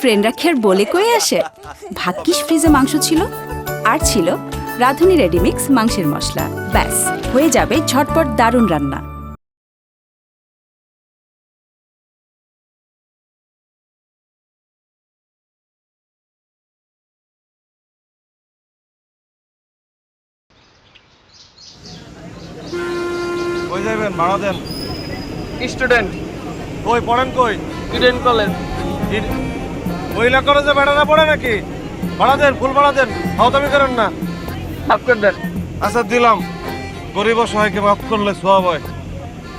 ফ্রেন্ডরা খের বলে কয়ে আসে। ভাগ্যিস ফ্রিজে মাংস ছিল, আর ছিল রাঁধুনি রেডিমিক্স মাংসের মশলা। ব্যাস হয়ে যাবে ঝটপট দারুণ রান্না। কই যাবেন? ভাড়া দেন। স্টুডেন্ট। কই পড়েন? কই? Eden college. মহিলা কলেজে বেড়ানা পড়ে নাকি? ভাড়া দেন, ফুল ভাড়া দেন, হাওতামি করেন না। মাফ করে দেন। আচ্ছা দিলাম, গরিব অসহায়কে মাফ করলে সোয়াব হয়,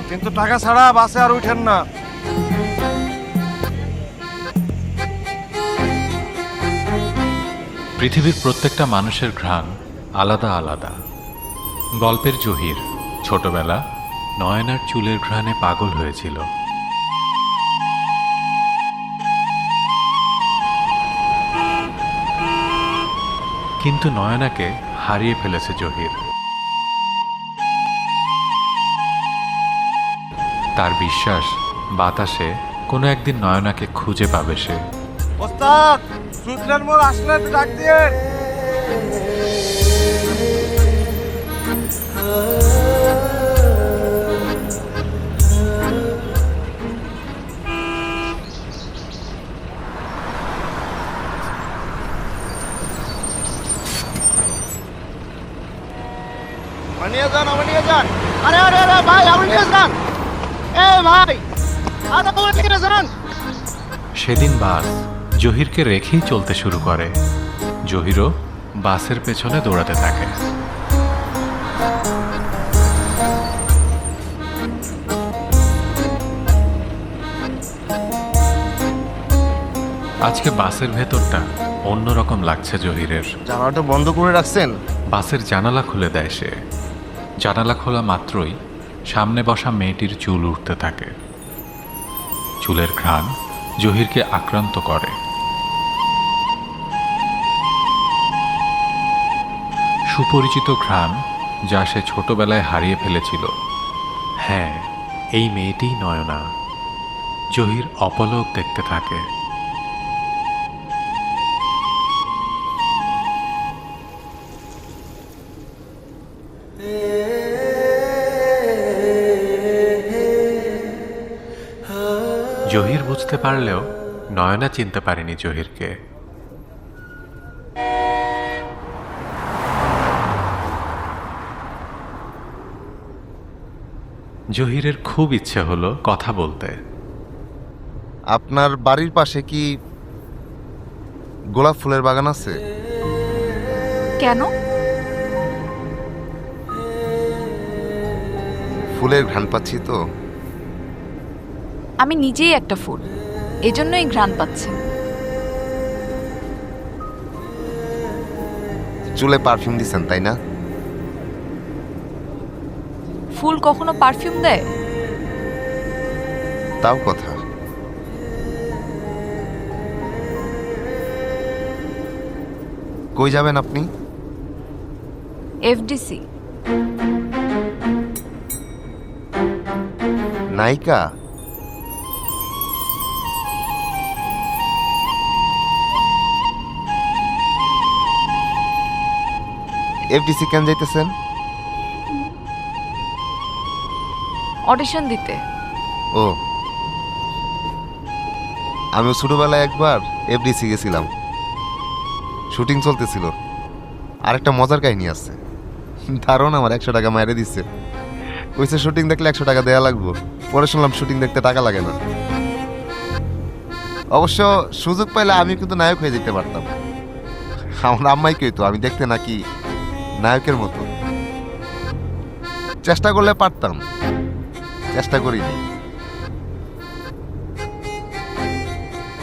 কিন্তু টাকা ছাড়া বাসে আর উঠেন না। পৃথিবীর প্রত্যেকটা মানুষের ঘ্রাণ আলাদা আলাদা। গল্পের জহির ছোটবেলা নয়নার চুলের ঘ্রাণে পাগল হয়েছিল। কিন্তু নয়নাকে হারিয়ে ফেলেছে জহির। তার বিশ্বাস বাতাসে কোনো একদিন নয়নাকে খুঁজে পাবে সে। ওস্তাদ, সুইটল্যান্ড মোড় আসলে একটু ডাক দিয়ে। নিয়ে যান, আমি নিয়ে যান। আরে আরে আরে ভাই, আমি নিয়ে যান। এই ভাই, আদা বলে নিয়ে যান। সেদিন বাস জহিরকে রেখেই চলতে শুরু করে। জহিরও বাসের পেছনে দৌড়াতে থাকে। আজকে বাসের ভেতরটা অন্যরকম লাগছে জহিরের। জানালাটা বন্ধ করে রাখছেন? বাসের জানালা খুলে দেয় সে। জানালা খোলা মাত্রই সামনে বসা মেয়েটির চুল উঠতে থাকে। চুলের ঘ্রাণ জহিরকে আক্রান্ত করে। সুপরিচিত ঘ্রাণ, যা সে ছোটবেলায় হারিয়ে ফেলেছিল। হ্যাঁ, এই মেয়েটিই নয়না। জহির অপলক দেখতে থাকে। জহির বুঝতে পারলেও নয়না চিনতে পারেনি জহিরকে। জহিরের খুব ইচ্ছে হলো কথা বলতে। আপনার বাড়ির পাশে কি গোলাপ ফুলের বাগান আছে? কেন? ফুলের ঘ্রাণ পাচ্ছি তো। আমি নিজেই একটা ফুল, এজন্যই ঘ্রাণ পাচ্ছেন। চুলে পারফিউম দিছেন তাই না? ফুল কখনো পারফিউম দেয়? তাও কথা। কই যাবেন আপনি? এফডিসি। নায়িকা? এফডিসি কেন যাইতেছেন? অডিশন দিতে। ও, আমিও ছোটবেলায় একবার এফডিসি গেছিলাম, শুটিং চলতেছিল। আরেকটা মজার কাহিনী আছে, দারুণ। আমার 100 টাকা মাইরে দিচ্ছে, কইছে শুটিং দেখলে 100 টাকা দেয়া লাগবো। পরে শুনলাম শুটিং দেখতে টাকা লাগে না। অবশ্য সুযোগ পাইলে আমি কিন্তু নায়ক হয়ে যেতে পারতাম। আমার আম্মাই কইতো আমি দেখতে নাকি নায়কের মতো। চেষ্টা করলে পারতাম, চেষ্টা করিনি।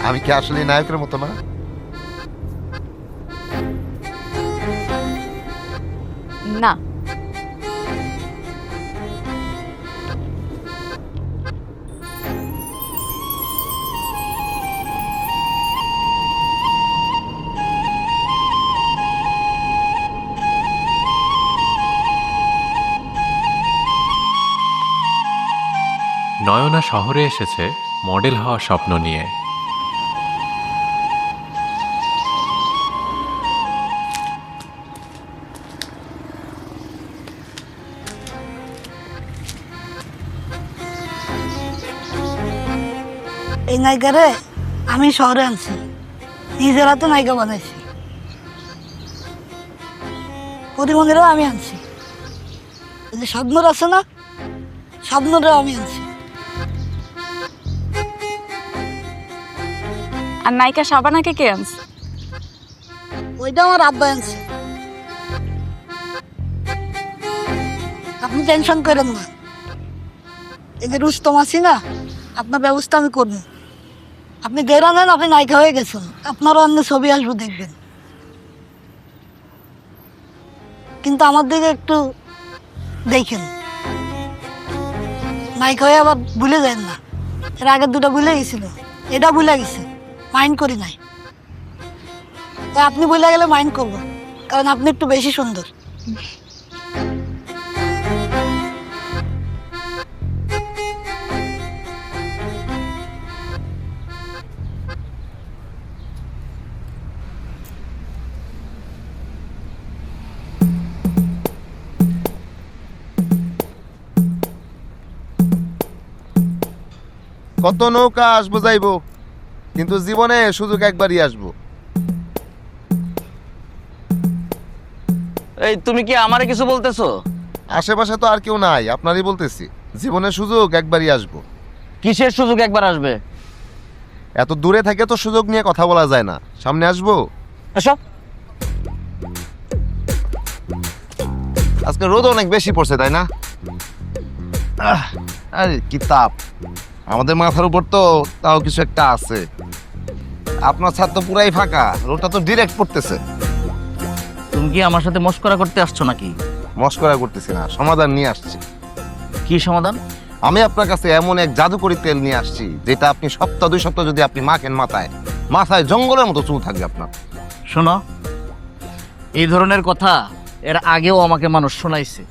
আমি কি আসলে নায়কের মতো না? না। নয়না শহরে এসেছে মডেল হওয়ার স্বপ্ন নিয়ে। এই নায়িকারে আমি শহরে আনছি, নিজের হাতে নায়িকা বানাইছি। পরিমণিরও আমি আনছি, এই যে স্বপ্নর আছে না, স্বপ্নরও আমি আনছি। আর নায়িকা শাবানাকে কে আনছে? ওইটা আমার আব্বা আনছে। আপনি টেনশন করেন না, এই যে রুস্তম আছি না, আপনার ব্যবস্থা আমি করবো। আপনি দেরা নেন, আপনি নায়িকা হয়ে গেছেন, আপনারও অন্য ছবি আসবো দেখবেন। কিন্তু আমার দিকে একটু দেখেন, নায়িকা হয়ে আবার ভুলে যায় না। এর আগে দুটো ভুলে গেছিল, এটা ভুলে গেছে, মাইন্ড করি নাই। তা আপনি ভুলে গেলে মাইন্ড করবো, কারণ আপনি একটু বেশি সুন্দর। কত নৌকা আসবো যাইবো, কিন্তু জীবনে সুযোগ একবারই আসবো। এই তুমি কি আমারে কিছু বলতেছো? আশেপাশে তো আর কেউ নাই, আপনারই বলতেছি। জীবনের সুযোগ একবারই আসবো। কিসের সুযোগ একবার আসবে? এত দূরে থেকে তো সুযোগ নিয়ে কথা বলা যায় না, সামনে আসবো। এসো। আজকে রোদ অনেক বেশি পড়ছে, তাই না? আরে কি তাপ আমাদের মাথার উপর, তো তাও কিছু একটা আছে। আপনার ছাদ তো পুরাই ফাঁকা, রোদটা তো ডিরেক্ট পড়তেছে। তুমি কি আমার সাথে মস্করা করতে আসছো নাকি? মস্করা করতেছি না, সমাধান নিয়ে আসছি। কি সমাধান? আমি আপনার কাছে এমন এক জাদুকরি তেল নিয়ে আসছি, যেটা আপনি সপ্তাহ 2 সপ্তাহ যদি আপনি মাখেন মাথায় জঙ্গলের মতো চুল থাকবে আপনার। শোনো, এই ধরনের কথা এর আগেও আমাকে মানুষ শোনাইছে।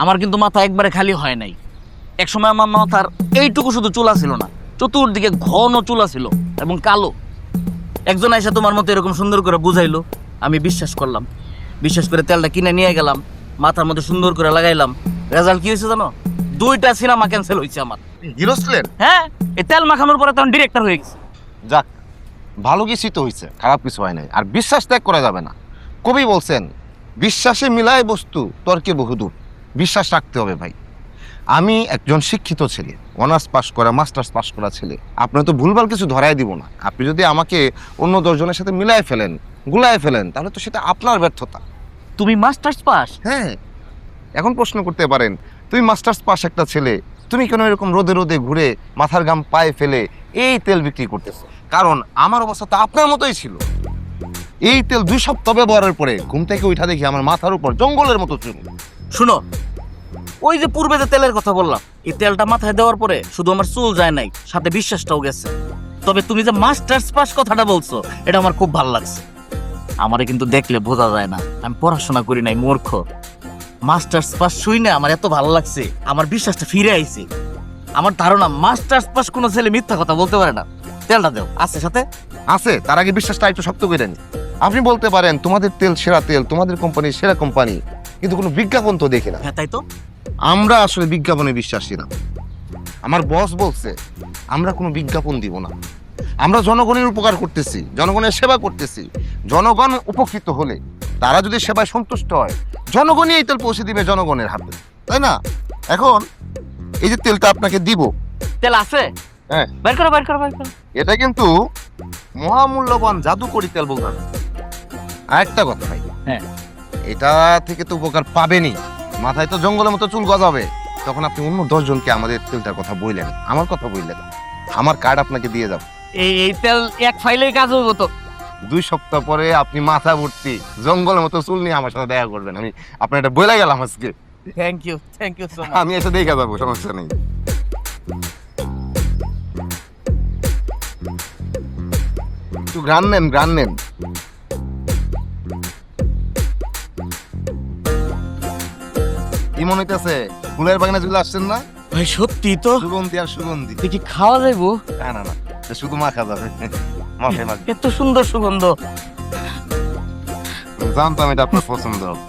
আমার কিন্তু মাথা একবারে খালি হয় নাই। একসময় আমার মাথার এইটুকু শুধু চুলা ছিল না, চতুর্দিকে ঘন চুলা ছিল এবং কালো। একজন আইসা তোমার মতো এরকম সুন্দর করে বুঝাইলো, আমি বিশ্বাস করলাম। বিশ্বাস করে তেলটা কিনে নিয়ে গেলাম, মাথার মধ্যে সুন্দর করে লাগাইলাম। রেজাল্ট কি হয়েছে জানো? 2টা সিনেমা ক্যান্সেল হয়েছে আমার। হিরো ছিলেন? হ্যাঁ, এই তেল মাখানোর পরে তখন ডিরেক্টর হয়ে গেছে। যাক, ভালো কিছুই তো হয়েছে, খারাপ কিছু হয় নাই। আর বিশ্বাস ত্যাগ করা যাবে না। কবি বলছেন, বিশ্বাসে মিলায় বস্তু তর্কে বহুদূর। বিশ্বাস রাখতে হবে ভাই। আমি একজন শিক্ষিত ছেলে, অনার্স পাস করা, মাস্টার্স পাস করা ছেলে। আপনার তো ভুলভাল কিছু ধরাই দিব না। আপনি যদি আমাকে অন্য 10 জনের সাথে মিলায় ফেলেন, গুলায় ফেলেন, তাহলে তো সেটা আপনার ব্যর্থতা। তুমি মাস্টার্স পাস? হ্যাঁ। এখন প্রশ্ন করতে পারেন, তুমি মাস্টার্স পাস একটা ছেলে, তুমি কেন এরকম রোদে রোদে ঘুরে মাথার ঘাম পায়ে ফেলে এই তেল বিক্রি করতেছো? কারণ আমার অবস্থা তো আপনার মতোই ছিল। এই তেল 2 সপ্তাহ ব্যবহারের পরে ঘুম থেকে উঠা দেখি আমার মাথার উপর জঙ্গলের মতো চুল। শুনো, ওই যে পূর্বে যে তেলের কথা বললাম, এই তেলটা মাথায় দেওয়ার পরে শুধু আমার চুল যায় নাই, সাথে বিশ্বাসটাও গেছে। তবে তুমি যে মাস্টার্স পাস কথাটা বলছো, এটা আমার খুব ভালো লাগছে। আমারে কিন্তু দেখলে বোঝা যায় না আমি পড়াশোনা করি নাই, মূর্খ। মাস্টার্স পাস শুই না আমার এত ভালো লাগছে, আমার বিশ্বাসটা ফিরে আইছে। আমার ধারণা মাস্টার্স পাস কোনো ছেলে মিথ্যা কথা বলতে পারে না। তেলটা দেও আছে সাথে আছে, তার আগে বিশ্বাসটা একটু শক্ত করে নি। আপনি বলতে পারেন তোমাদের তেল সেরা তেল, তোমাদের কোম্পানি সেরা কোম্পানি, কিন্তু কোনো বিজ্ঞাপন তো দেখি না। হ্যাঁ, তাই তো। আমরা আসলে বিজ্ঞাপনে বিশ্বাসী না। আমার বস বলছে আমরা কোনো বিজ্ঞাপন দিব না। আমরা জনগণের উপকার করতেছি, জনগণের সেবা করতেছি। জনগণ উপকৃত হলে, তারা যদি সেবায় সন্তুষ্ট হয়, জনগণই এই তেল পৌঁছে দিবে জনগণের হাতে, তাই না? এখন এই যে তেলটা আপনাকে দিব, তেল আছে? হ্যাঁ, বের করো বের করো বের করো। এটা কিন্তু মহামূল্যবান জাদুকরি তেল বলবেন। আর একটা কথা ভাই, হ্যাঁ, এটা থেকে তো উপকার পাবেনই। মাথায় তো জঙ্গলের মতো চুল গজাবে, তখন আপনি অন্য 10 জনকে আমাদের তেলটার কথা বললেন, আমার কথা বললেন, আমার কার্ড আপনাকে দিয়ে যাব। এই তেল এক ফাইলেই কাজ হইব তো। 2 সপ্তাহ পরে আপনি মাথা ভর্তি জঙ্গলের মতো চুল নিয়ে আমার সাথে দেখা করবেন। আমি আপনার এটা বলে গেলাম আজকে। Thank you so much. আমি এসে দেখে যাবো, সমস্যা নেই। একটু গ্রান নেন, গ্রান নেন। কি মনে হইতেছে, ফুলের বাগানে চলে আসছেন না? ভাই সত্যি তো, সুগন্ধি আর সুগন্ধি। দেখি খাওয়া যাইবো? না না না, শুধু মাখা যাবে। মাখে মাখে এত সুন্দর সুগন্ধ। জানতাম এটা আপনার পছন্দ হবে।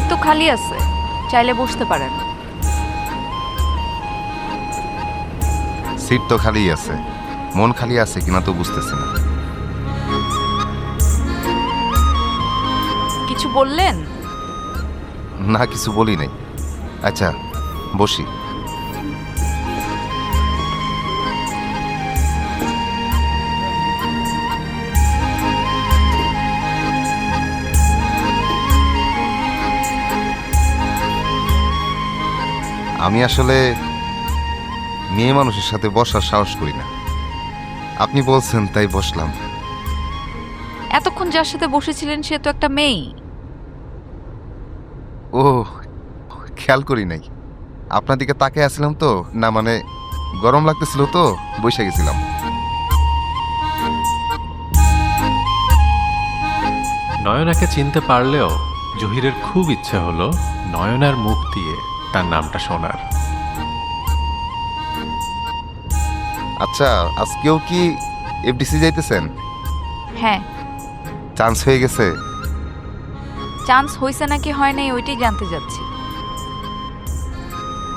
তো খালি আছে, চাইলে বসতে পারেন। সিট তো খালি আছে, মন খালি আছে কিনা তো বুঝতেছি না। কিছু বললেন? না, কিছু বলি নাই। আচ্ছা, বসি। আমি আসলে মেয়ে মানুষের সাথে বসার সাহস করি না। আপনি বলছেন তাই বসলাম। এতক্ষণ যার সাথে বসেছিলেন সে তো একটা মেয়ে। ও, খেয়াল করি নাই। আপনার দিকে তাকে আসছিলাম তো, না মানে গরম লাগতেছিল তো বসে গেছিলাম। নয়নাকে চিনতে পারলেও জহিরের খুব ইচ্ছে হলো নয়নার মুখ দিয়ে তার নামটা শোনার। আচ্ছা, আজকেও কি এফডিসি যাইতেছেন? হ্যাঁ। চান্স হয়ে গেছে? চান্স হয়েছে নাকি হয় নাই ওইটাই জানতে যাচ্ছি।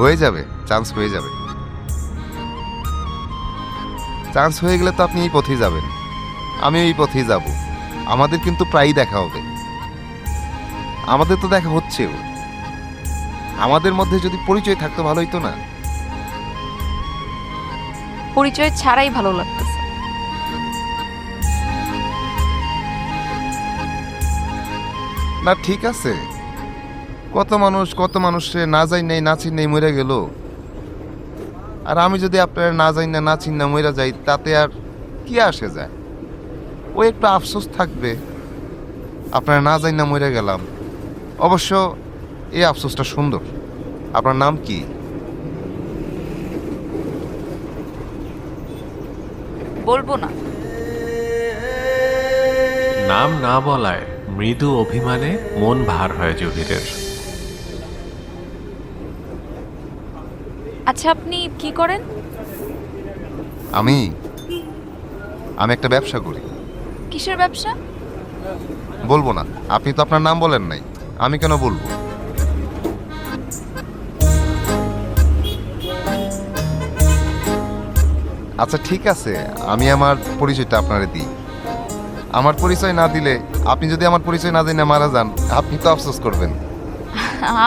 হয়ে যাবে, চান্স হয়ে যাবে। চান্স হয়ে গেলে তো আপনি এই পথেই যাবেন, আমিও এই পথেই যাব। আমাদের কিন্তু প্রায়ই দেখা হবে। আমাদের তো দেখা হচ্ছেও। আমাদের মধ্যে যদি পরিচয় থাকতো ভালো হইতো না? পরিচয় ছাড়াই ভালো লাগতেছে। না, ঠিক আছে। কত মানুষে না যাই নাই না চিন নাই মরে গেল। আর আমি যদি আপনার না যাই না চিন না মরে যাই, তাতে আর কি আসে যায়? ও একটু আফসোস থাকবে আপনার না যাই না মরে গেলাম। অবশ্য এই আফসোসটা সুন্দর। আপনার নাম কি? বলবো না। নাম না বলায় মৃদু অভিমানে মন ভার হয় জহিরের। আচ্ছা, আপনি কি করেন? আমি একটা ব্যবসা করি। কিসের ব্যবসা? বলবো না। আপনি তো আপনার নাম বলেন নাই, আমি কেন বলবো? আচ্ছা, ঠিক আছে, আমি আমার পরিচয়টা আপনারে দিই। আমার পরিচয় না দিলে, আপনি যদি আমার পরিচয় না দিনে মারা যান, আপনি তো আফসোস করবেন।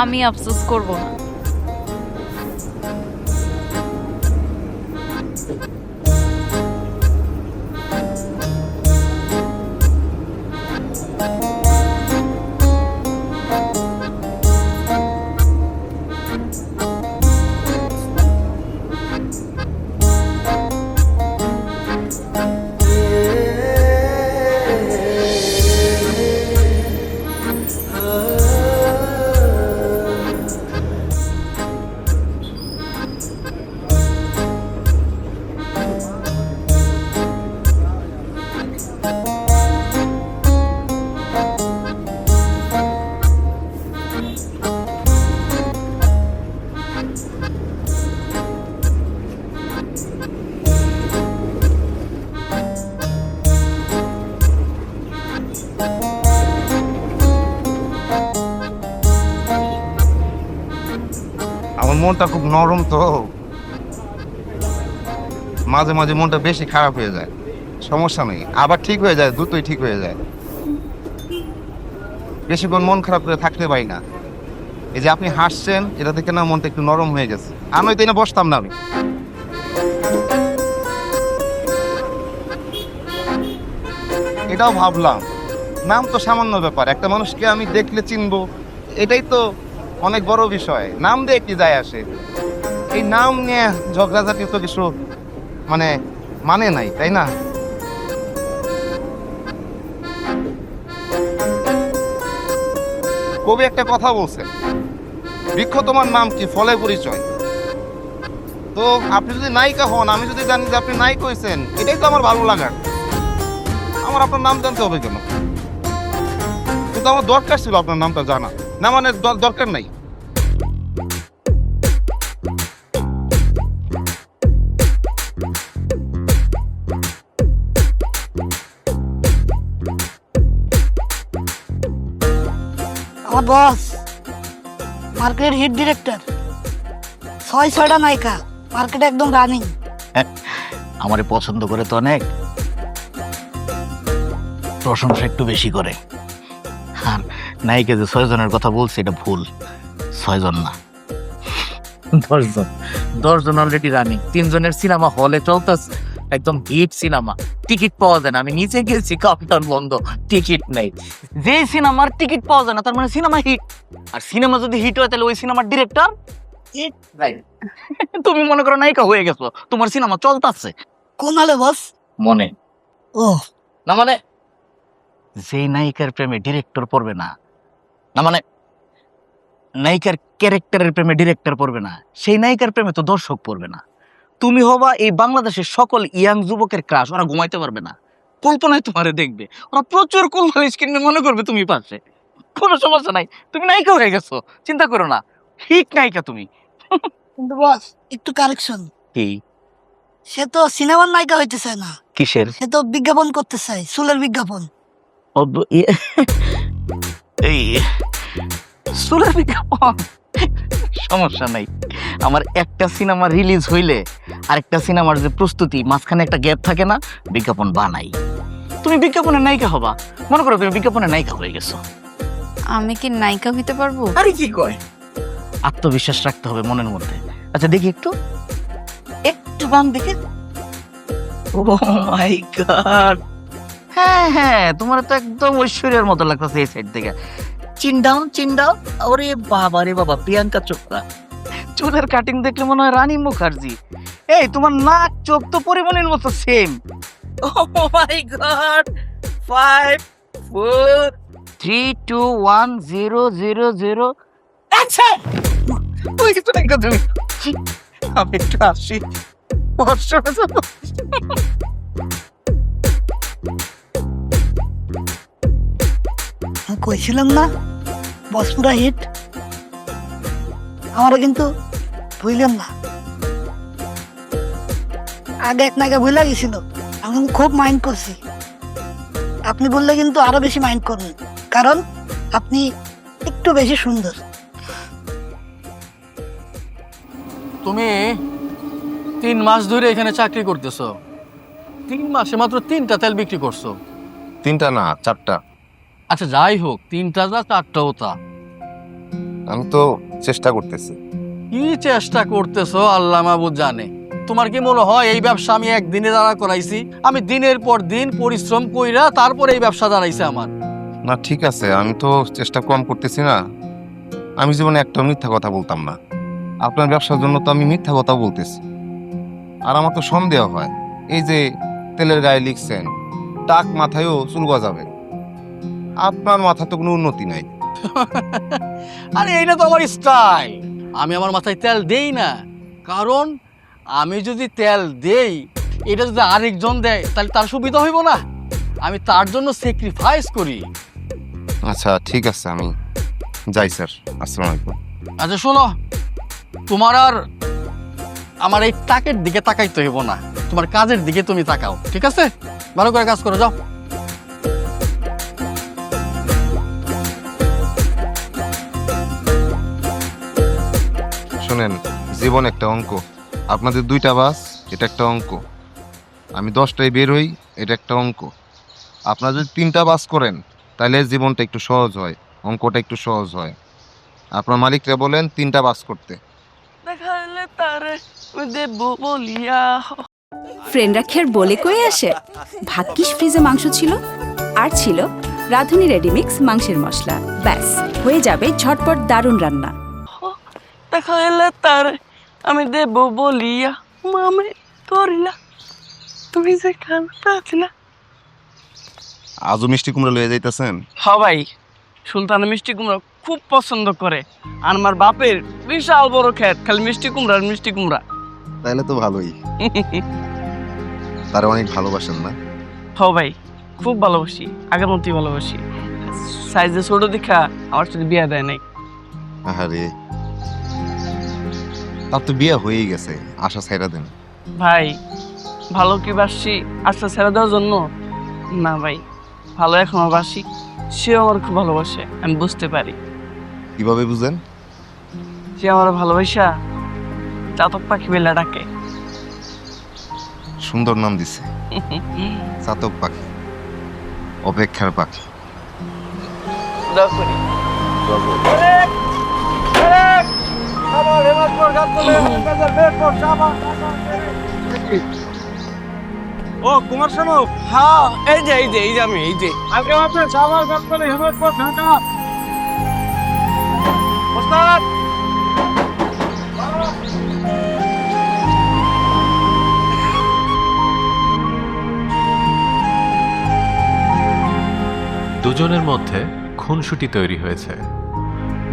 আমি আফসোস করব না। আমার মনটা খুব নরম তো, মাঝে মাঝে মনটা বেশি খারাপ হয়ে যায়। সমস্যা নেই, আবার ঠিক হয়ে যায়, দ্রুতই ঠিক হয়ে যায়। বেশিক্ষণ মন খারাপ করে থাকতে পারি না। এই যে আপনি হাসছেন, এটা থেকে না মনটা একটু নরম হয়ে গেছে। আমি তো না বসতাম না। আমি এটাও ভাবলাম, নাম তো সামান্য ব্যাপার, একটা মানুষকে আমি দেখলে চিনবো, এটাই তো অনেক বড় বিষয়। নাম দিয়ে কি যায় আসে? এই নাম নিয়ে ঝগড়াঝাটি তো কিছু মানে নাই, তাই না? কবি একটা কথা বলছেন, বৃক্ষ তোমার নাম কি, ফলে পরিচয়। তো আপনি যদি নায়িকা হন, আমি যদি জানি যে আপনি নায়িকা হয়েছেন, এটাই তো আমার ভালো লাগার। আমার আপনার নাম জানতে হবে কেন? কিন্তু আমার দরকার ছিল আপনার নামটা জানা, না মানে দরকার নাই। আমার বস মার্কেটের হিট ডিরেক্টর, 6-6টা নায়িকা, মার্কেটে একদম রানিং। আমারে পছন্দ করে তো অনেক, প্রশংসা একটু বেশি করে। আর নায়িকা যে 6 জনের কথা বলছে এটা ভুল, 6 জন না, 10 জন। 10 জন অলরেডি রানিং। 3 জনের সিনেমা হলে চলতেছে, একদম হিট সিনেমা, টিকিট পাওয়া যায় না। আমি নিচে গেছি, কাউন্টার বন্ধ, টিকিট নেই। যে সিনেমার টিকিট পাওয়া যায় না তার মানে সিনেমা হিট। আর সিনেমা যদি হিট হয় তাহলে ওই সিনেমার ডিরেক্টর হিট। তুমি মনে করো নায়িকা হয়ে গেছো, তোমার সিনেমা চলতেছে। কোন হলে বস? মনে ও না মানে যেই নায়িকার প্রেমে ডিরেক্টর পড়বে না, না মানে নায়িকার ক্যারেক্টারের প্রেমে ডিরেক্টর পড়বে না, সেই নায়িকার প্রেমে তো দর্শক পড়বে না। তুমি হবা এই বাংলাদেশের সকল ইয়াং যুবকের ক্রাশ, ওরা ঘুমাইতে পারবে না, কল্পনায় তোমারে দেখবে, ওরা প্রচুর কল্পনা স্ক্রিনে মনে করবে তুমি পাশে। কোনো সমস্যা নাই, তুমি নায়িকা হয়ে গেছো, চিন্তা করো না, ঠিক নায়িকা তুমি। কিন্তু বস একটু কারেকশন, কি? সে তো সিনেমার নায়িকা হইতে চায় না, কিসের? সে তো বিজ্ঞাপন করতে চায়, চুলের বিজ্ঞাপন। এই চুলের বিজ্ঞাপন, সমস্যা নাই। আমার একটা সিনেমা রিলিজ হইলে আরেকটা সিনেমার যে প্রস্তুতি, মাঝখানে একটা গ্যাপ থাকে না, বিজ্ঞাপন বানাই। তুমি বিজ্ঞাপনের নায়িকা হবা, মনে করো তুমি বিজ্ঞাপনের নায়িকা হয়ে গেছো। আমি কি নায়িকা হইতে পারবো? আরে কি কয়, আত্মবিশ্বাস রাখতে হবে মনের মধ্যে। আচ্ছা দেখি একটু, একটু বাম দিকে। ও মাই গড, হ্যাঁ হ্যাঁ, তোমার তো একদম ঐশ্বর্যের মতো লাগতেছে এই সাইড থেকে। চিন ডাউন, চিন ডাউন। ওরে বাবা রে বাবা, প্রিয়াঙ্কা চোপড়া। চুলের কাটিং দেখলে মনে হয় রানী মুখার্জি। এই তোমার নাক চোখ তো পরিমণির মতো সেম। ও মাই গড, 5 4 3 2 1 0 0 0। আচ্ছা তুই কিছু নাই তুমি, আমি একটু আসি। আমি কইছিলাম না বস পুরা হিট। আমারও কিন্তু ভুললাম না, আগে এক নায়িকা ভুলে গেছিল, আমি কিন্তু খুব মাইন্ড করছি। আপনি বললে কিন্তু আরো বেশি মাইন্ড করবেন, কারণ আপনি একটু বেশি সুন্দর। তুমি 3 মাস ধরে এখানে চাকরি করতেছো, 3 মাসে মাত্র 3টা তেল বিক্রি করছো। 3টা না 4টা। আচ্ছা যাই হোক, 3টা না 4টাও তা। আমি তো চেষ্টা করতেছি। কি চেষ্টা করতেছো আল্লাহ মাহবুব জানে। তোমার কি মনে হয় এই ব্যবসা আমি একদিনে দাঁড়া করাইছি? আমি দিনের পর দিন পরিশ্রম কইরা তারপরে এই ব্যবসা দাঁড়াইছে আমার। না ঠিক আছে, আমি তো চেষ্টা কম করতেছি না। আমি জীবনে একটা মিথ্যা কথা বলতাম না। আপনার ব্যবসার জন্য তো আমি মিথ্যা কথা বলতেছি। আর আমার তো সন্দেহ হয়, এই যে তেলের গায়ে লিখছেন টাক মাথায়ও চুল গজাবে, আপনার মাথা তো কোনো উন্নতি নাই। আরে এইটা তো আমার স্টাইল। আমি আমার মাথায় তেল দেই না, কারণ আমি যদি তেল দেই, এটা যদি আরেকজন দেয় তাহলে তার সুবিধা হইব না। আমি তার জন্য স্যাক্রিফাইস করি। আচ্ছা ঠিক আছে, আমি যাই স্যার, আসসালামু আলাইকুম। আচ্ছা শোনো, তোমার আর আমার এই টাকের দিকে তাকাইতে হইব না, তোমার কাজের দিকে তুমি তাকাও, ঠিক আছে? ভালো করে কাজ করো, যাও। শোনেন, জীবন একটা অঙ্ক। আপনাদের 2টা বাস, এটা একটা অঙ্ক। আমি 10টায় বের হই, এটা একটা অঙ্ক। আপনারা যদি 3টা বাস করেন তাহলে জীবনটা একটু সহজ হয়, অঙ্কটা একটু সহজ হয়। আপনার মালিকরা বলেন 3টা বাস করতে। ফ্রেন্ডরা খের বলে কয়ে আসে। ভাগ্যিস ফ্রিজে মাংস ছিল, আর ছিল রাঁধুনি রেডিমিক্স মাংসের মশলা। ব্যাস হয়ে যাবে ঝটপট দারুণ রান্না। দেখা এলে তার আমি দেব বলিয়া মামে করিলা, তুমি যে খানা। আজও মিষ্টি কুমড়া লয়ে যাইতেছেন? হ্যাঁ ভাই, সুলতানা মিষ্টি কুমড়া খুব পছন্দ করে। আর আমার বাপের বিশাল বড় ক্ষেত, খালি মিষ্টি কুমড়া আর মিষ্টি কুমড়া। তাহলে তো ভালোই। তারা অনেক ভালোবাসেন না? হ্যাঁ ভাই, খুব ভালোবাসি, আগের মতোই ভালোবাসি। সাইজে ছোট দেখা আমার সাথে বিয়ে দেয় নাই। আরে তার তো বিয়ে হয়েই গেছে, আশা ছেড়ে দেন। ভাই ভালো কি বাসি আশা ছেড়ে দেওয়ার জন্য? না ভাই, ভালো এখনো বাসি, সেও আমার খুব ভালোবাসে, আমি বুঝতে পারি। কিভাবে বুঝেন? তুই আমার ভালোবাসা চাতক পাখি বেলা ডাকে। সুন্দর নাম দিছে, চাতক পাখি, অপেক্ষার পাখি। দোয়া করি। ও কুমার শানু, হ্যাঁ এই যে আমি এই যে আগে আপনার সামার গাছ করে হেমন্তপুর ঢাকা। ওস্তাদ দুজনের মধ্যে খুনসুটি তৈরি হয়েছে।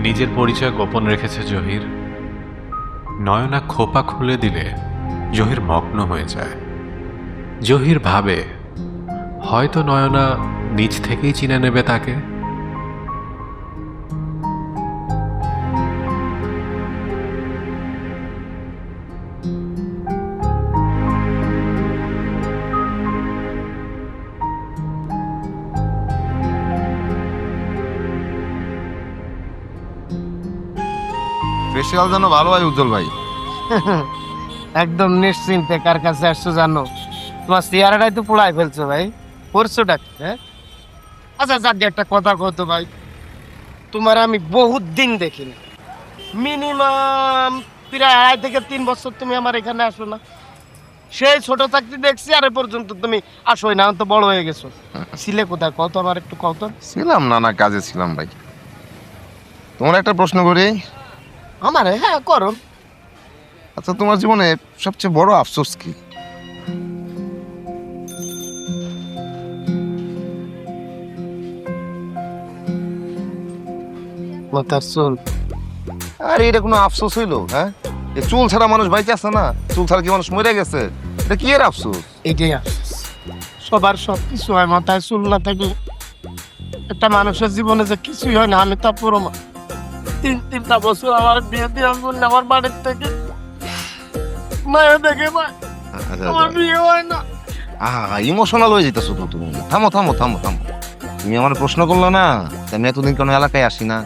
নিজের পরিচয় গোপন রেখেছে জহির। নয়না খোপা খুলে দিলে জহির মগ্ন হয়ে যায়। জহির ভাবে হয়তো নয়না নিজ থেকেই চিনে নেবে তাকে। ফেসিয়াল যেন ভালো হয় উজ্জ্বল ভাই। একদম নিশ্চিন্তে কার কাছে আসছো জানো? তোমার চেহারাটাই তো পোড়ায় ফেলছো ভাই। করছো ডাক্তার? হ্যাঁ আচ্ছা যাক একটা কথা কতো ভাই, তোমার আমি বহুত দিন দেখিনি, মিনিমাম প্রায় 2.5 থেকে 3 বছর তুমি আমার এখানে আসো না। সেই ছোট চাকরি দেখছি আর এ পর্যন্ত তুমি আসোই না, তো বড় হয়ে গেছো। ছিলে কোথায় কত, আমার একটু কত? ছিলাম নানা কাজে ছিলাম ভাই। তোমার একটা প্রশ্ন করি। আমার হ্যাঁ করো। আচ্ছা, তোমার জীবনে সবচেয়ে বড় আফসোস কি? মাথার চুল। আরে এটা কোনো আফসোস হইলো? হ্যাঁ, এই চুল ছাড়া মানুষ বাইচে আছে না? চুল ছাড়া কি মানুষ মরে গেছে? এটা কি এর আফসোস? এটাই আফসোস। সবার সব কিছু হয়, মাথায় চুল না থাকলে একটা মানুষের জীবনে যে কিছুই হয় না। আমি তা পুরো 3-3টা বছর আমার বিয়ে দিয়ে বললে আমার বাড়ির থেকে মায়া দেখে আমার বিয়ে হয় না। ইমোশনাল হয়ে যেতেছো তো তুমি। থামো থামো থামো থামো। তুমি আমার প্রশ্ন করলো না, আমি এতদিন কোনো এলাকায় আসি না।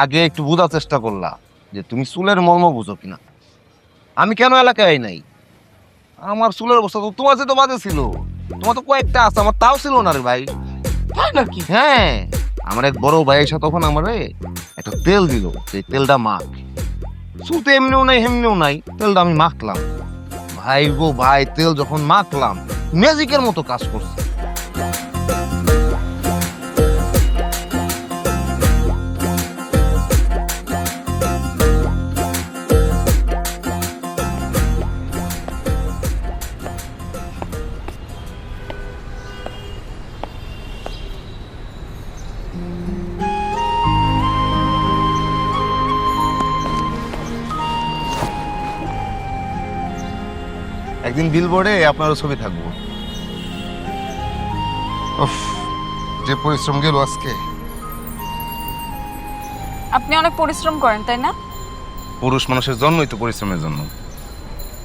আগে একটু বোঝার চেষ্টা করলা যে তুমি চুলের মর্ম বুঝো কিনা। আমি কেন এলাকায় নাই? আমার চুলের অবস্থা তো তোমার যে তো বাজে ছিল। তোমার তো কয়েকটা আছে, আমার তাও ছিল না রে ভাই। তাই নাকি? হ্যাঁ, আমার এক বড় ভাই এসে তখন আমারে একটা তেল দিল, সেই তেলটা মাখ। চুল তো এমনিও নাই হেমনিও নাই, তেলটা আমি মাখলাম। ভাই গো ভাই, তেল যখন মাখলাম ম্যাজিকের মতো কাজ করছে। একদিন বিলবোর্ডে আপনারও ছবি থাকবো। উফ, যে পরিশ্রম গেল আজকে। আপনি অনেক পরিশ্রম করেন তাই না? পুরুষ মানুষের জন্মই তো পরিশ্রমের জন্য।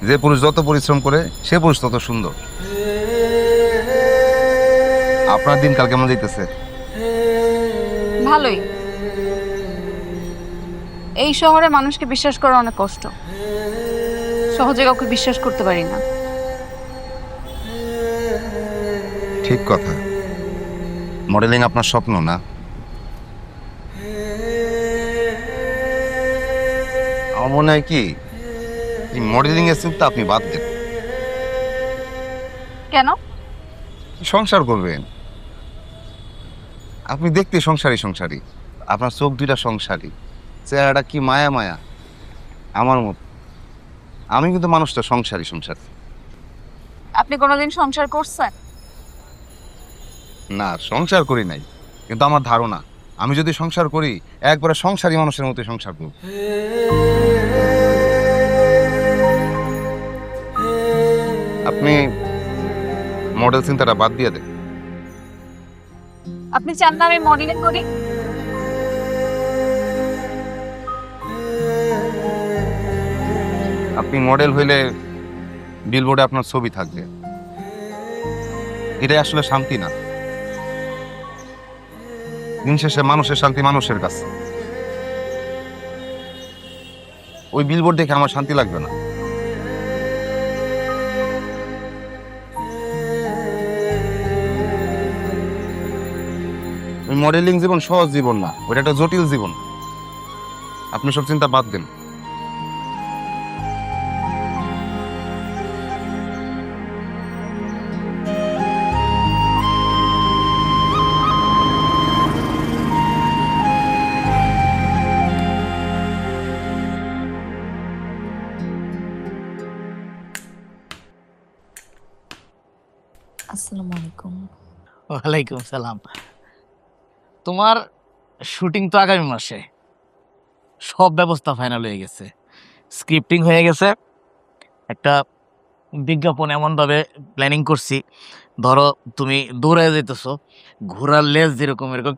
যে পুরুষ যত পরিশ্রম করে সে পুরুষ তত সুন্দর। আপনার দিনকাল কেমন যেতেছে? ভালোই। এই শহরে মানুষকে বিশ্বাস করা অনেক কষ্ট, সহজে কাউকে বিশ্বাস করতে পারি না। ঠিক কথা। মডেলিং আপনার স্বপ্ন না? আমার মনে হয় কি, এই মডেলিং এর চিন্তা আপনি বাদ দেন। কেন? সংসার করবেন আপনি, দেখতে সংসারী সংসারী, আপনার চোখ দুইটা সংসারী, চেহারাটা কি মায়া মায়া আমার মতো। আমি কিন্তু মানুষটা সংসারী সংসারী। আপনি কোনোদিন সংসার করছেন? না, সংসার করি নাই, কিন্তু আমার ধারণা আমি যদি সংসার করি একবারে সংসারী মানুষের মতো সংসার করব। আপনি মডেল চিন্তাটা বাদ দিয়ে দেন। আপনি চান না আমি মডেলিং করি? আপনি মডেল হইলে বিলবোর্ডে আপনার ছবি থাকবে, এটাই আসলে শান্তি না। দিন শেষে মানুষের শান্তি মানুষের কাছে। ওই বিলবোর্ড দেখে আমার শান্তি লাগবে না। ওই মডেলিং জীবন সহজ জীবন না, ওটা একটা জটিল জীবন। আপনি সব চিন্তা বাদ দেন। আসসালামু আলাইকুম। ওয়ালাইকুম সালাম। তোমার শুটিং তো আগামী মাসে, সব ব্যবস্থা ফাইনাল হয়ে গেছে, স্ক্রিপ্টিং হয়ে গেছে, একটা বিজ্ঞাপন এমনভাবে প্ল্যানিং করছি, ধরো তুমি দৌড়ে যাইতেছো, ঘোড়ার লেজ যেরকম এরকম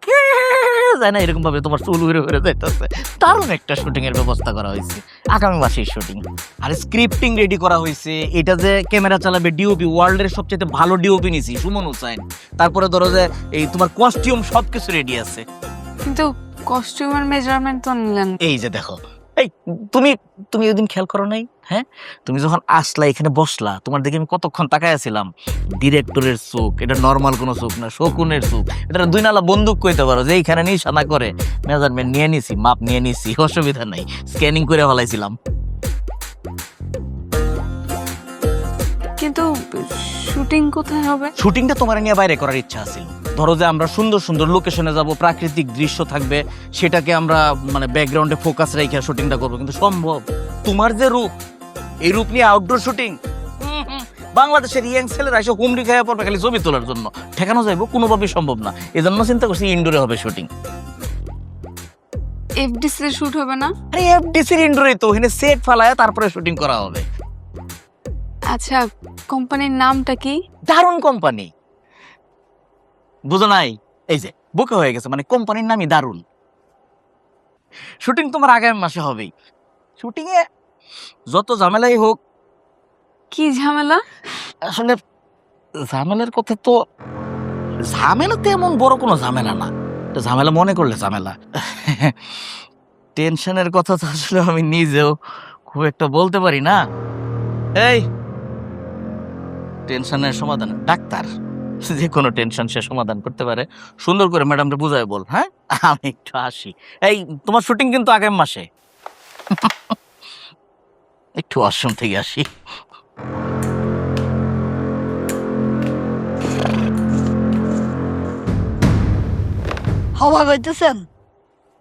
যায় না, এরকম ভাবে তোমার চুল উড়ে উড়ে যাইতেছে, দারুণ একটা শুটিং এর ব্যবস্থা করা হয়েছে। আগামী মাসের শুটিং, আর স্ক্রিপ্টিং রেডি করা হয়েছে। এটা যে ক্যামেরা চালাবে ডিওপি, ওয়ার্ল্ডের সবচেয়ে ভালো ডিওপি নিছি, সুমন হুসাইন। তারপরে ধরো যে এই তোমার কস্টিউম সবকিছু রেডি আছে। কিন্তু কস্টিউমের মেজারমেন্ট তো নিলেন। এই যে দেখো, এই তুমি তুমি ওইদিন খেয়াল করো নাই? হ্যাঁ, তুমি যখন আসলা এখানে বসলা, তোমার দিকে আমি কতক্ষণ তাকায় আছিলাম। ডিরেক্টরের চোখ, এটা নর্মাল কোনো চোখ না, শকুনের চোখ। এটা দুই নালা বন্দুক কইতে পারো যে এইখানে নিশানা করে মেজারমেন্ট নিয়ে নিছি, মাপ নিয়ে নিছি, অসুবিধা নাই, স্ক্যানিং করে ফেলাইছিলাম। কিন্তু শুটিং কোথায় হবে? শুটিংটা তোমার নিয়ে বাইরে করার ইচ্ছা আছে। ধরো যে আমরা সুন্দর সুন্দর লোকেশনে যাব, প্রাকৃতিক দৃশ্য থাকবে, সেটাকে আমরা মানে ব্যাকগ্রাউন্ডে ফোকাস রেখে শুটিংটা করবো। কিন্তু সম্ভব? তোমার যে রূপ, এই রূপ নিয়ে আউটডোর শুটিং, বাংলাদেশের ইয়াং ছেলেরা এসে হুমড়ি খেয়ে পড়বে খালি ছবি তোলার জন্য, ঠেকানো যাইব কোনোভাবেই সম্ভব না। এই জন্য চিন্তা করছি ইনডোরে হবে শুটিং। এফডিসি তে শুট হবে না? আরে এফডিসির ইনডোরে তো, ওখানে সেট ফালায় তারপরে শুটিং করা হবে। আচ্ছা, কোম্পানির নামটা কি? দারুণ কোম্পানি, বুঝো নাই? এই যে বুকে হয়ে গেছে, মানে কোম্পানির নামই দারুণ। শুটিং তোমার আগামী মাসে হবেই। শুটিং এ যত ঝামেলাই হোক। কি ঝামেলা? আসলে ঝামেলার কথা তো, ঝামেলা তো এমন বড় কোনো ঝামেলা না, তো ঝামেলা মনে করলে ঝামেলা। টেনশনের কথা তো আসলে আমি নিজেও খুব একটা বলতে পারি না। এই টেনশনের সমাধান ডাক্তার, যে কোনো টেনশন সে সমাধান করতে পারে। সুন্দর করে ম্যাডামকে বুঝায় বল। হ্যাঁ, আমি একটু আসি। এই তোমার শুটিং কিন্তু আগামী মাসে। একটু ওয়াশরুম থেকে আসি। অবাক হইতেছেন?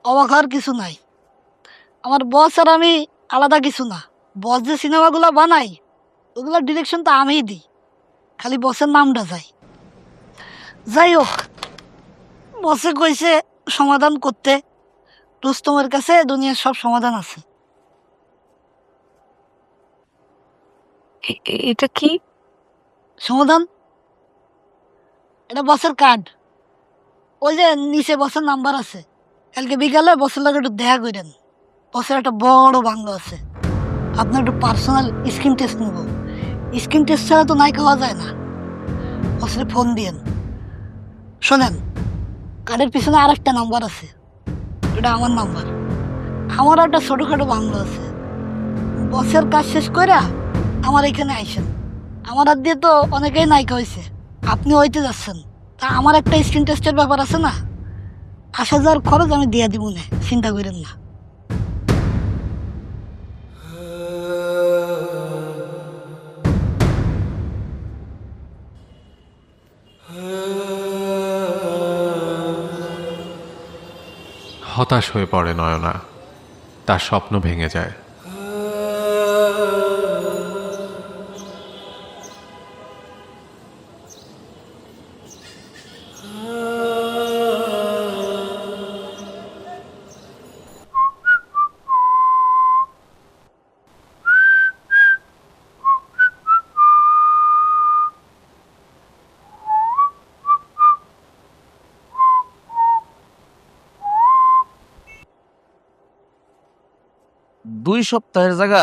অবাক হওয়ার কিছু নাই। আমার বস আর আমি আলাদা কিছু না। বস যে সিনেমাগুলো বানাই, ওগুলোর ডিরেকশন তো আমিই দিই, খালি বসের নামটা যাই হোক, বসে কইছে সমাধান করতে। রুস্তমের কাছে দুনিয়ার সব সমাধান আছে। এটা কি সমাধান? এটা বসের কার্ড। ওই যে নিচে বসের নাম্বার আছে। কালকে বিকালে বসের লাগে একটু দেখা করেন। বসের একটা বড় বাংলো আছে, আপনার একটু পার্সোনাল স্কিন টেস্ট নেব। স্কিন টেস্ট ছাড়া তো নাই খাওয়া যায় না। বসের ফোন দিয়েন। শোনেন, কার্ডের পিছনে আর একটা নাম্বার আছে, এটা আমার নাম্বার। আমারও একটা ছোটোখাটো বাংলো আছে। বসের কাজ শেষ করে আমার এখানে আইসেন। আমার হাত দিয়ে তো অনেকেই নায়িকা হয়েছে, আপনি হইতে যাচ্ছেন। তা আমার একটা স্ক্রিন টেস্টের ব্যাপার আছে না, ৮০০০ খরচ আমি দিয়ে দিব না, চিন্তা করেন না। হতাশ হয়ে পড়ে নয়না, তার স্বপ্ন ভেঙে যায়। দুই সপ্তাহের জায়গা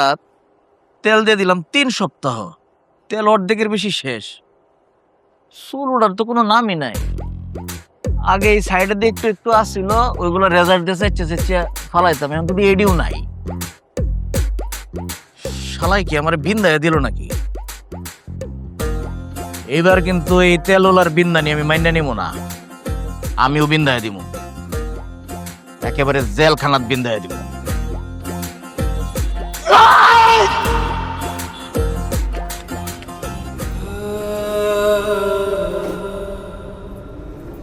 তেল দিয়ে দিলাম ৩ সপ্তাহ, তেল অর্ধেকের বেশি শেষ। চুল ওঠার তো কোনো নামই নাই। আগে এই সাইডে দিয়ে একটু একটু আসছিল, ওইগুলো রেজাল্ট দিয়ে চাইছে ফালাইতাম, এখন তো এডিও নাই। শালাই কি আমার বিন্দায় দিল নাকি? এইবার কিন্তু এই তেলোলার বিন্দানি আমি মাইনা নিব না, আমিও বিন্দায় দিব, একেবারে জেলখানাত বিন্দায় দিব।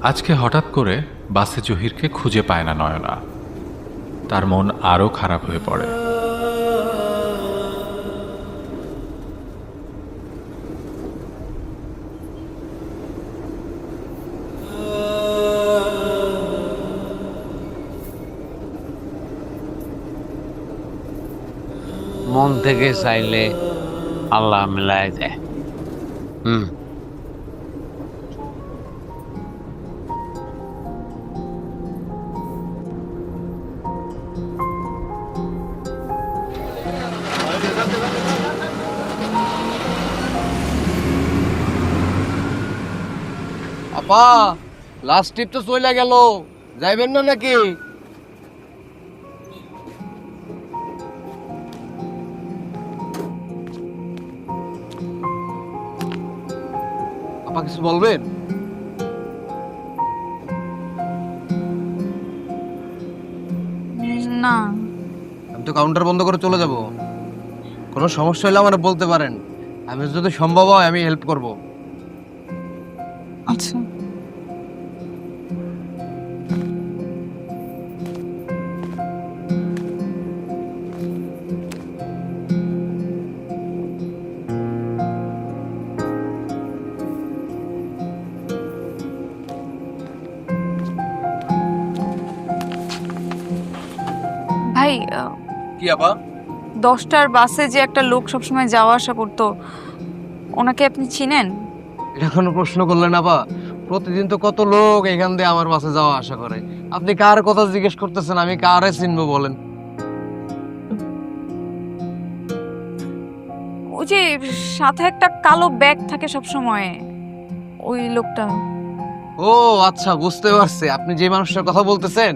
আজকে হঠাৎ করে বাসে জহিরকে খুঁজে পায় না নয়না। তার মন আরো খারাপ হয়ে পড়ে। মন থেকে চাইলে আল্লাহ মিলাই দেয়। আপা, লাস্ট ট্রিপ তো চলে গেল, যাইবেন না নাকি? আপা কিছু বলবেন? না, আমি তো কাউন্টার বন্ধ করে চলে যাব। কোনো সমস্যা হলে আমার বলতে পারেন, আমি যদি সম্ভব হয় আমি হেল্প করব। আচ্ছা। ভাই, কি আপা? 10টার বাসে যে একটা লোক সবসময় যাওয়া আসা করতো, ওনাকে আপনি চিনেন? এটা কোনো প্রশ্ন করলেন আপা? প্রতিদিন তো কত লোক এখান দিয়ে আমার বাসে যাওয়া আশা করে, আপনি কার কথা জিজ্ঞেস করতেছেন? আমি কারে চিনবো বলেন? ওই যে সাথে একটা কালো ব্যাগ থাকে সব সময়, ওই লোকটা। ও আচ্ছা, বুঝতে পারছি। আপনি যে মানুষটার কথা বলতেছেন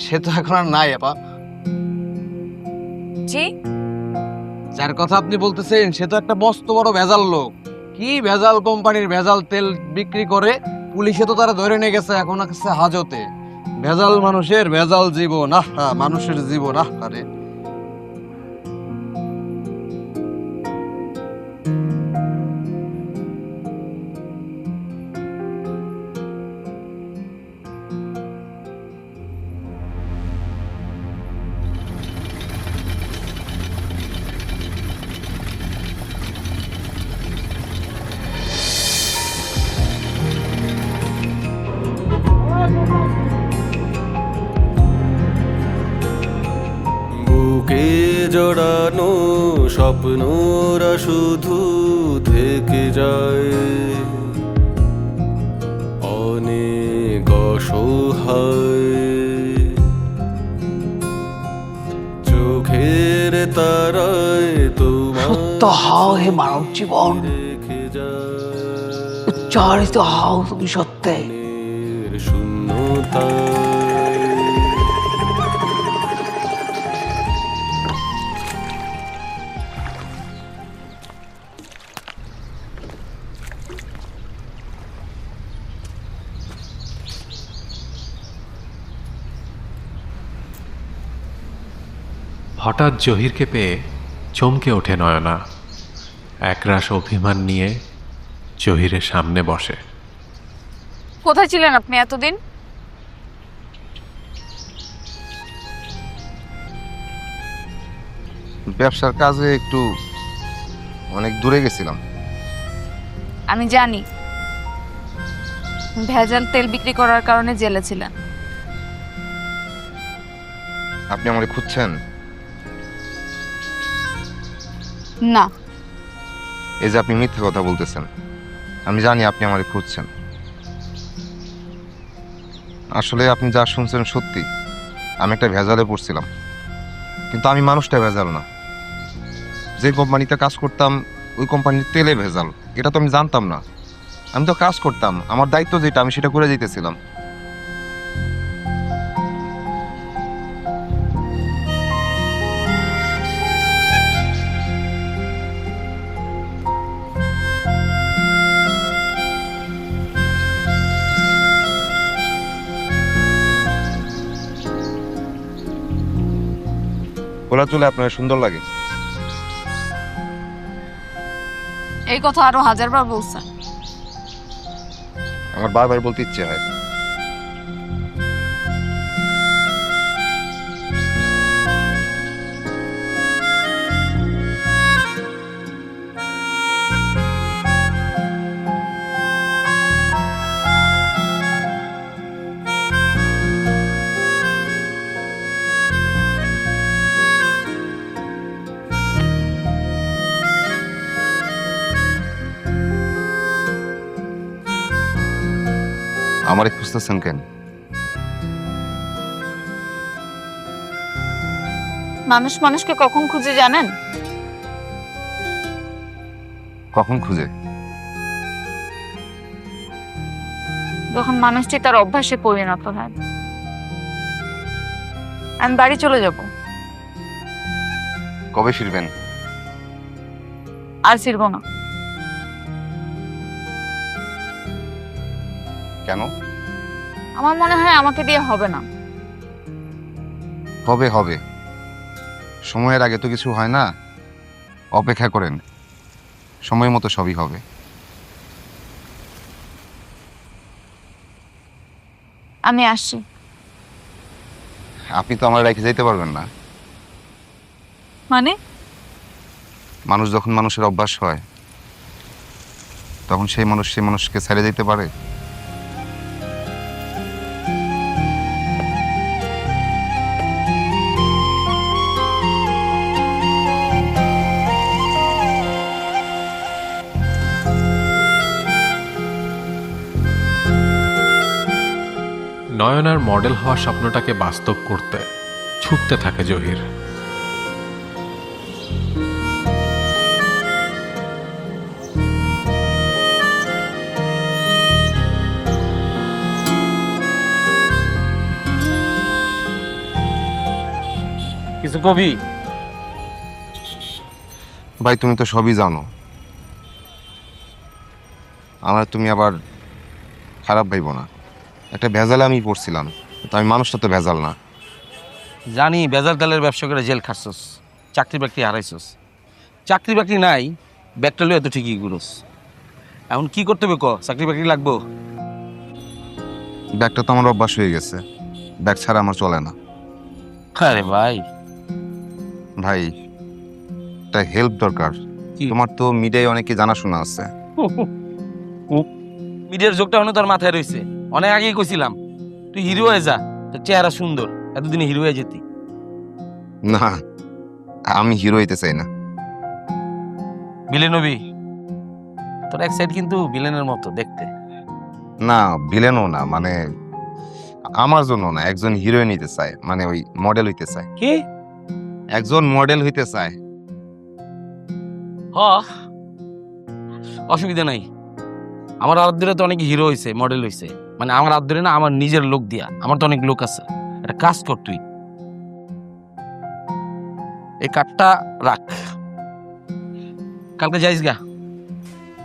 সে তো এখন আর নাই আপা। জি? যার কথা আপনি বলতেছেন সে তো একটা মস্ত বড় ভেজাল লোক। কি ভেজাল কোম্পানির ভেজাল তেল বিক্রি করে, পুলিশে তো তারা ধরে নিয়ে গেছে, এখন আছে হাজতে। ভেজাল মানুষের ভেজাল জীবন, মানুষের জীবন। আরে বুকে জড়ানো স্বপ্নরা শুধু থেকে যায়, অনেক অসহায় চোখের তারায় তোমার সত্য হাও হে মানব জীবন, রেখে যায় উচ্চারিত হাও তুমি সত্যে। শূন্যতায়। হঠাৎ জহিরকে পেয়ে চমকে ওঠে নয়না। একরাশ অভিমান নিয়ে জহিরের সামনে বসে। কোথায় ছিলেন আপনি এতদিন? ব্যবসার কাজে একটু অনেক দূরে গেছিলাম। আমি জানি, ভেজাল তেল বিক্রি করার কারণে জেলে ছিলেন। আপনি আমাকে খুঁজছেন? না। এই যে আপনি মিথ্যে কথা বলতেছেন, আমি জানি আপনি আমাকে খুঁজছেন। আসলে আপনি যা শুনছেন সত্যি, আমি একটা ভেজালে পড়ছিলাম, কিন্তু আমি মানুষটা ভেজাল না। যে কোম্পানিতে কাজ করতাম ওই কোম্পানির তেলে ভেজাল, এটা তো আমি জানতাম না। আমি তো কাজ করতাম, আমার দায়িত্ব যেটা আমি সেটা করে যেতেছিলাম। খোলা চুলে আপনার সুন্দর লাগে। এই কথা আরো 1000 বার বলছেন। আমার বারবার বলতে ইচ্ছে হয়। আমারে খুঁজতেছেন কেন? মানুষ মানুষকে কখন খুঁজে জানেন? কখন খুঁজে? যখন মানুষটি তার অভ্যাসে পরিণত হয়। আমি বাড়ি চলে যাব। কবে ফিরবেন? আর ফিরব না। কেন? আমার মনে হয় আমাকে দিয়ে হবে না। হবে হবে, সময়ের আগে তো কিছু হয় না। অপেক্ষা করেন, সময় মতো সবই হবে। আমি আসছি। আপনি তো আমার রেখে যেতে পারবেন না। মানে? মানুষ যখন মানুষের অভ্যাস হয় তখন সেই মানুষকে ছেড়ে যেতে পারে? নয়নার মডেল হওয়া স্বপ্নটাকে বাস্তব করতে ছুটতে থাকে জহির। কিছু কবি? ভাই তুমি তো সবই জানো, আমার তুমি আবার খারাপ ভাইব না। একটা ভেজালে আমি পড়ছিলাম, তো আমি মানুষটা তো ভেজাল না। জানি বেজার তেলের ব্যবসা করে জেল খাচ্ছস, চাকরি বাকরি হারাইছস। চাকরি বাকরি নাই, ব্যাগটা লইয়া তো ঠিকই ঘুরোস। এখন কি করতে হবে ক? চাকরি বাকরি লাগবো? ব্যাগটা তো আমার অভ্যাস হয়ে গেছে, ব্যাগ ছাড়া আমার চলে না। আরে ভাই, ভাই একটা হেল্প দরকার। কি? তোমার তো মিডিয়ায় অনেকে জানাশোনা আছে। মিডিয়ার যোগটা হলো তোর মাথায় রয়েছে। অনেক আগেই কইছিলাম তুই হিরো হয়ে যা, তোর চেহারা সুন্দর, এতদিনে হিরো হয়ে যেতি। না, আমি হিরো হইতে চাই না। ভিলেন হবি? তোর এক সাইড কিন্তু ভিলেনের মতো দেখতে। না, ভিলেনও না, মানে আমার জন্য না, একজন হিরোইন হইতে চায়, মানে ওই মডেল হইতে চায়। কি? একজন মডেল হইতে চায়। হ, অসুবিধা নাই। আমার আদরে তো অনেক হিরো হয়েছে, মডেল হয়েছে। মানে আমার আদরে না, আমার নিজের লোক দিয়া। আমার তো অনেক লোক আছে। একটা কাজ কর তুই, এই কার্ডটা রাখ, কালকে যাইস গা,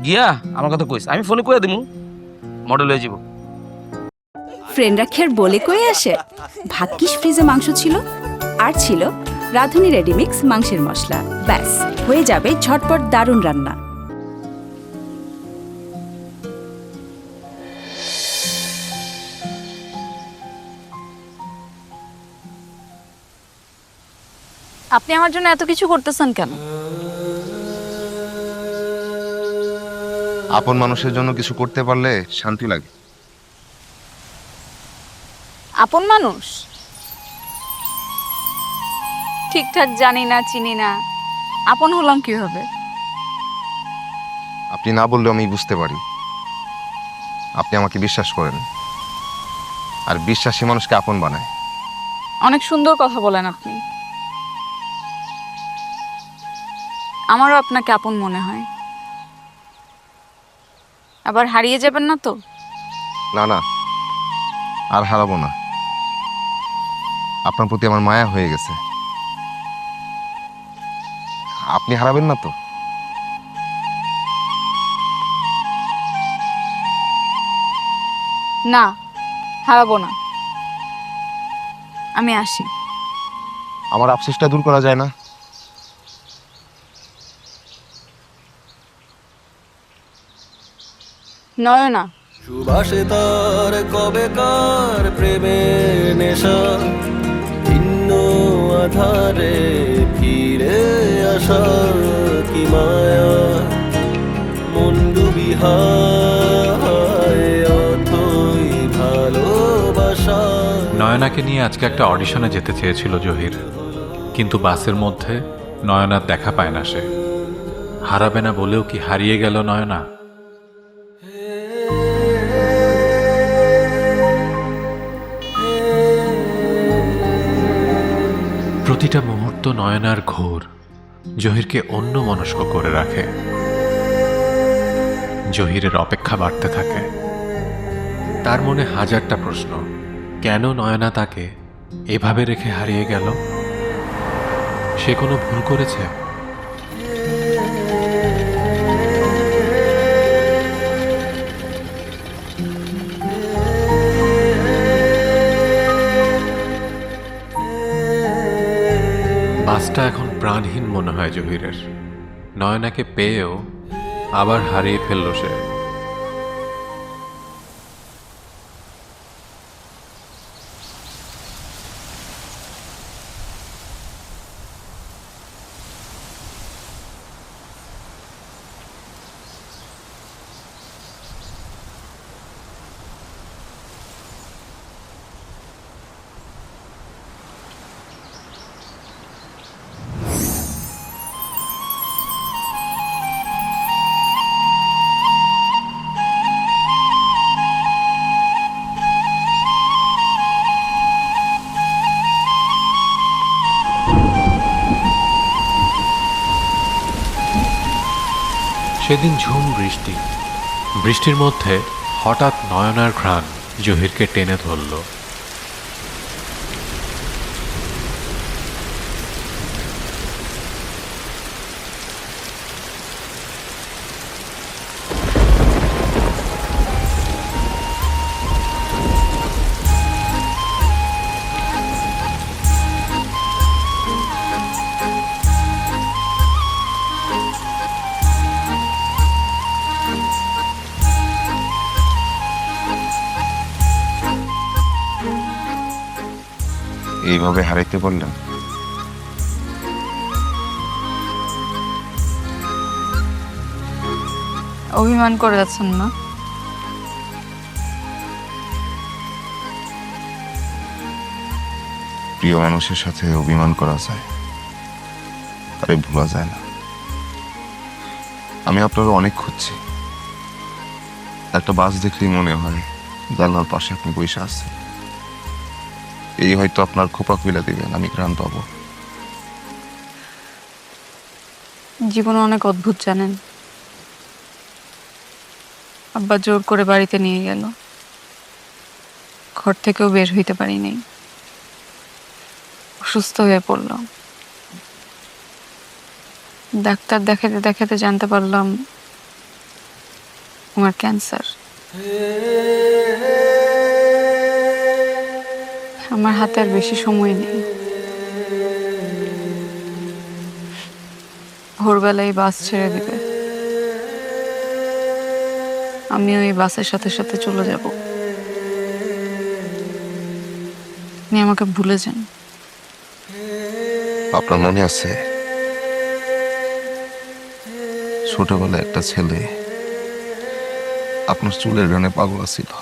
গিয়া আমার কথা কইস, আমি ফোনে কইয়া দিমু, মডেল হয়ে যাব। ফ্রেন্ডরা খের বলে কয়ে আসে। ভাগ্যিস ফ্রিজে মাংস ছিল, আর ছিল রাঁধুনি রেডিমিক্স মাংসের মশলা। ব্যাস, হয়ে যাবে ঝটপট দারুণ রান্না। আপনি আমার জন্য এত কিছু করতেছেন কেন? আপন মানুষের জন্য কিছু করতে পারলে শান্তি লাগে। আপন মানুষ? ঠিকঠাক জানি না, চিনি না, আপন হলাম কিভাবে? আপনি না বললেও আমি বুঝতে পারি। আপনি আমাকে বিশ্বাস করেন, আর বিশ্বাসী মানুষকে আপন বানায়। অনেক সুন্দর কথা বলেন আপনি। আমারও আপনাকে আপন মনে হয়। আবার হারিয়ে যাবেন না তো? না না, আর হারাবো না। আপনার প্রতি আমার মায়া হয়ে গেছে। আপনি হারাবেন না তো? না, হারাবো না। আমি আসি। আমার আফসোসটা দূর করা যায় না? নয়না, সুবাসে তার কবেকার প্রেমের নেশা, ভিন্ন আধারে ফিরে আসা কি মায়া, মন্ডু বিহায় অথই ভালোবাসা। নয়নাকে নিয়ে আজকে একটা অডিশনে যেতে চেয়েছিল জহির, কিন্তু বাসের মধ্যে নয়নার দেখা পায় না সে। হারাবে না বলেও কি হারিয়ে গেল নয়না? প্রতিটা মুহূর্ত নয়নার ঘোর জহিরকে অন্য মনস্ক করে রাখে। জহিরের অপেক্ষা বাড়তে থাকে। তার মনে হাজারটা প্রশ্ন। কেন নয়না তাকে এভাবে রেখে হারিয়ে গেল? সে কোনো ভুল করেছে? বাসটা এখন প্রাণহীন মনে হয় জহিরের। নয়নাকে পেয়েও আবার হারিয়ে ফেলল সে। সেদিন ঝুম বৃষ্টি। বৃষ্টির মধ্যে হঠাৎ নয়নার ঘ্রাণ জহিরকে টেনে ধরল। এইভাবে হারাইতে বললেন? অভিমান করে যাচ্ছেন না? প্রিয় মানুষের সাথে অভিমান করা যায়, তারে ভোলা যায় না। আমি আপনাকে অনেক খুঁজছি। একটা বাস দেখলেই মনে হয় জানলার পাশে আপনি বসে আছেন। এই হয়তো আপনার খোপা খুলে দিবেন, আমি ক্লান্ত হব। জীবন অনেক অদ্ভুত, জানেন। আব্বা জোর করে বাড়িতে নিয়ে গেল, ঘর থেকেও বের হইতে পারি নাই। অসুস্থ হয়ে পড়ল। ডাক্তার দেখাতে দেখাতে জানতে পারলাম আমার ক্যান্সার। আমার হাতে আর বেশি সময় নেই। ভোরবেলায় বাস ছেড়ে দিবে, আমিও এই বাসের সাথে সাথে চলে যাব। আপনি আমাকে ভুলে যান। আপনার মনে আছে ছোটবেলায় একটা ছেলে আপনার চুলের গানে পাগল ছিল?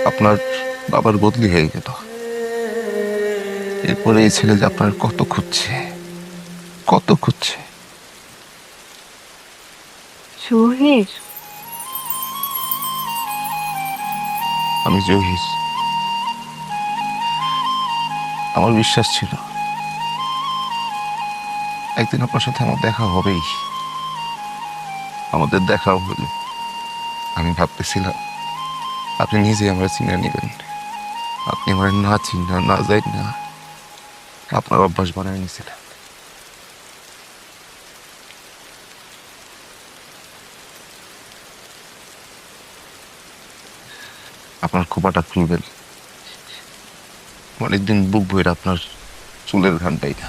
আপনার বাবার বদলি হয়ে গেল, এরপরে এই ছেলে যে আপনার কত খুঁজছে, কত খুঁজছে। জহির, আমি জহির। আমার বিশ্বাস ছিল একদিন আপনার সাথে আমার দেখা হবেই। আমাদের দেখাও হলো। আমি ভাবতেছিলাম আপনি নিজে আমার চিনে নেবেন। আপনি আমার না চিনা না যাই না আপনার অভ্যাস বানায় নিয়েছিলেন। আপনার খোপাটা খুলবেন, অনেকদিন বুক বইরা আপনার চুলের ঘানটাই না।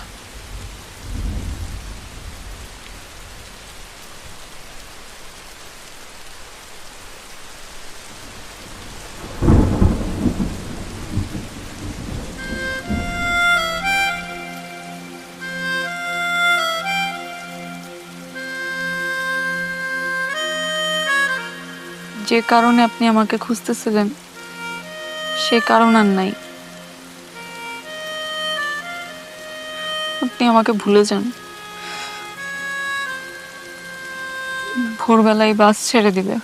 যে কারণে আপনি আমাকে খুঁজতেছিলেন সে কারণ আর নাই। আপনি আমাকে ভুলে যান। ভোরবেলায় বাস ছেড়ে দিবে,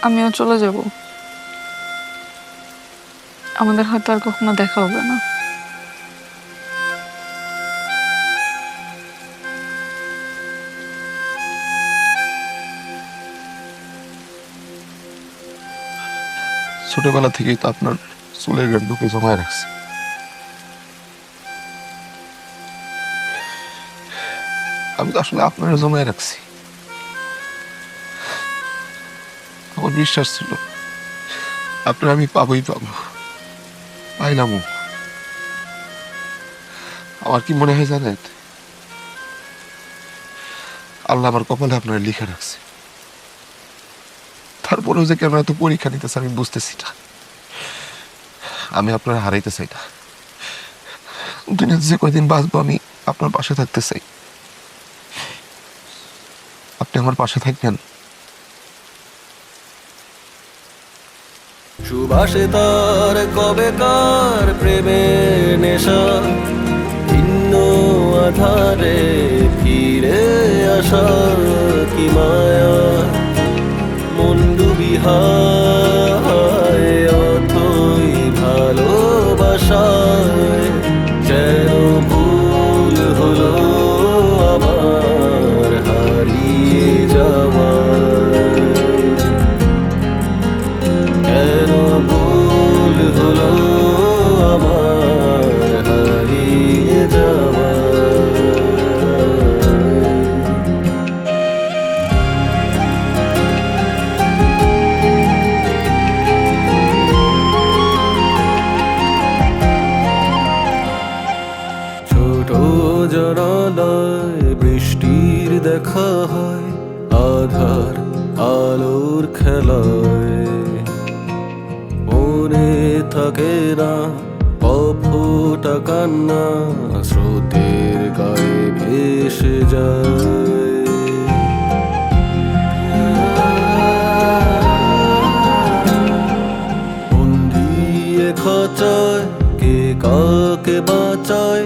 আমিও চলে যাব। আমাদের হয়তো আর কখনো দেখা হবে না। ছোটবেলা থেকেই তো আপনার চুলের গান ঢুকে জমায় রাখছে। আমি তো আসলে আপনার জমায় রাখছি। আমার বিশ্বাস ছিল আপনার আমি পাবোই পাবো, পাইলামও। আমার কি মনে হয় জানেন, আল্লাহ আমার কপালে আপনার লিখে রাখছে। তারপরেও যে কেন এত পরীক্ষা নিতেছে আমি বুঝতেছি না। আমি আপনার হারাইতে চাই না। দুনিয়াতে যে কয়দিন বাঁচবো আমি আপনার পাশে থাকতে চাই। আপনি আমার পাশে থাকবেন। সুবাসে তার কবেকার প্রেমের নেশা, ভিন্ন আধারে ফিরে আসা কি মায়া। মন্ডু বিহায় অথই ভালোবাসায়, যেন ভুল হলো আমার হারিয়ে যাওয়া। কেন ভুল হলো আমার হারিয়ে যাওয়া। ছোট জানালায় বৃষ্টির দেখা হয়, আধার আলোর খেলায়। মনে থাকে না অফোটা কান্না, স্রোতের গায়ে ভেসে যায়। বন্দি এ খাঁচায় কে কাকে বাঁচায়,